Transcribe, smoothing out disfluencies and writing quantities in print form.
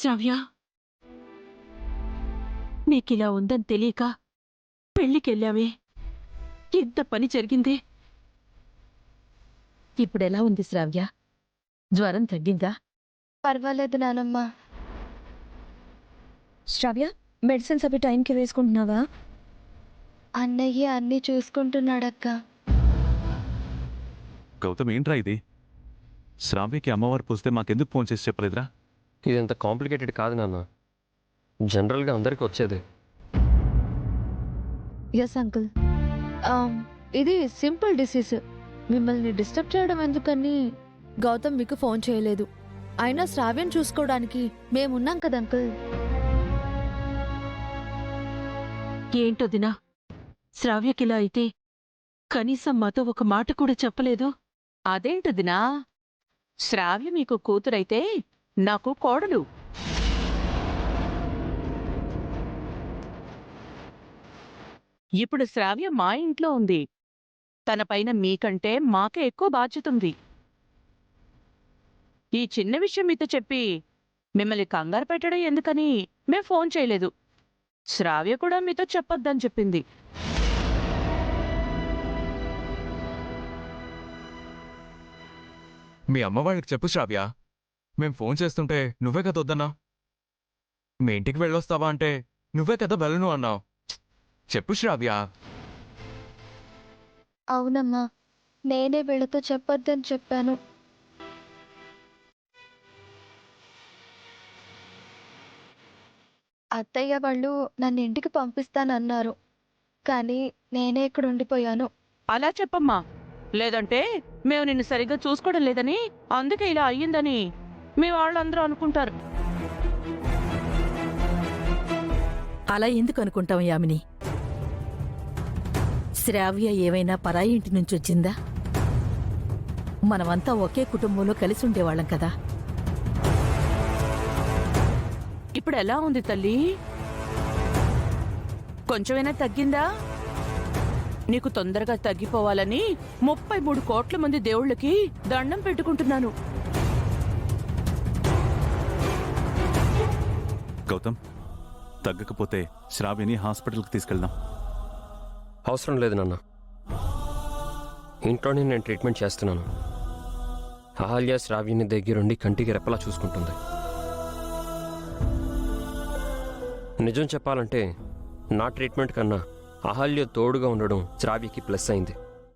శ్రావ్య, నీకిలా ఉందని తెలియక పెళ్లికెళ్ళావే, ఎంత పని జరిగిందే. ఇప్పుడెలా ఉంది శ్రావ్య? జ్వరం తగ్గిందా? పర్వాలేదు నానమ్మ. శ్రావ్య, మెడిసిన్స్ అవి టైంకి వేసుకుంటున్నావా? అన్నయ్య అన్నీ చూసుకుంటున్నాడక్క. గౌతమ్, ఏంట్రా ఇది? శ్రావ్యకి అమ్మవారు పూస్తే మాకెందుకు ఫోన్ చేసి చెప్పలేదురా? ఇదంత కాంప్లికేటెడ్ కాదు నాన్న, జనరల్గా అందరికీ వచ్చేది. ఎస్ అంకుల్, ఇది సింపుల్ డిసీజ్. మిమ్మల్ని డిస్టర్బ్ చేయడం ఎందుకని గౌతమ్ మీకు ఫోన్ చేయలేదు. అయినా శ్రావ్యం చూసుకోవడానికి మేమున్నాం కదా అంకుల్. ఏంటో దినా, శ్రావ్యకిలా అయితే కనీసం మాతో ఒక మాట కూడా చెప్పలేదు. అదేంటో దినా, శ్రావ్య మీకు కూతురైతే నాకు కోడలు. ఇప్పుడు శ్రావ్య మా ఇంట్లో ఉంది. తనపైన మీకంటే మాకే ఎక్కువ బాధ్యతుంది. ఈ చిన్న విషయం మీతో చెప్పి మిమ్మల్ని కంగారు పెట్టడం ఎందుకని మేం ఫోన్ చేయలేదు. శ్రావ్య కూడా మీతో చెప్పొద్దని చెప్పింది. మీ అమ్మ వాళ్ళకి చెప్పు శ్రావ్య. మేం ఫోన్ చేస్తుంటే నువ్వే కదా వద్దన్నా. మీ ఇంటికి వెళ్ళొస్తావా అంటే నువ్వే కదా వెళ్ళను అన్నావు. చెప్పు శ్రావ్య. అవునమ్మా, నేనే వీళ్ళతో చెప్పొద్దని చెప్పాను. అత్తయ్య వాళ్ళు నన్ను ఇంటికి పంపిస్తానన్నారు, కానీ నేనే ఇక్కడ ఉండిపోయాను. అలా చెప్పమ్మా, లేదంటే మేము నిన్ను సరిగ్గా చూసుకోవడం లేదని, అందుకే ఇలా అయ్యిందని మీ వాళ్ళందరూ అనుకుంటారు. అలా ఎందుకు అనుకుంటాం యామిని? శ్రావ్య ఏమైనా పరాయి ఇంటి నుంచి వచ్చిందా? మనమంతా ఒకే కుటుంబంలో కలిసి ఉండేవాళ్ళం కదా. ఇప్పుడు ఎలా ఉంది తల్లి? కొంచెమైనా తగ్గిందా? నీకు తొందరగా తగ్గిపోవాలని 33 కోట్ల మంది దేవుళ్ళకి దండం పెట్టుకుంటున్నాను. గౌతమ్, తగ్గకపోతే శ్రావ్యని హాస్పిటల్కి తీసుకెళ్దాం. అవసరం లేదు నాన్న, ఇంట్లోనే నేను ట్రీట్మెంట్ చేస్తున్నాను. అహల్య శ్రావ్యని దగ్గరుండి కంటికి రెప్పలా చూసుకుంటుంది. నిజం చెప్పాలంటే నా ట్రీట్మెంట్ కన్నా అహల్య తోడుగా ఉండడం శ్రావ్యకి ప్లస్ అయింది.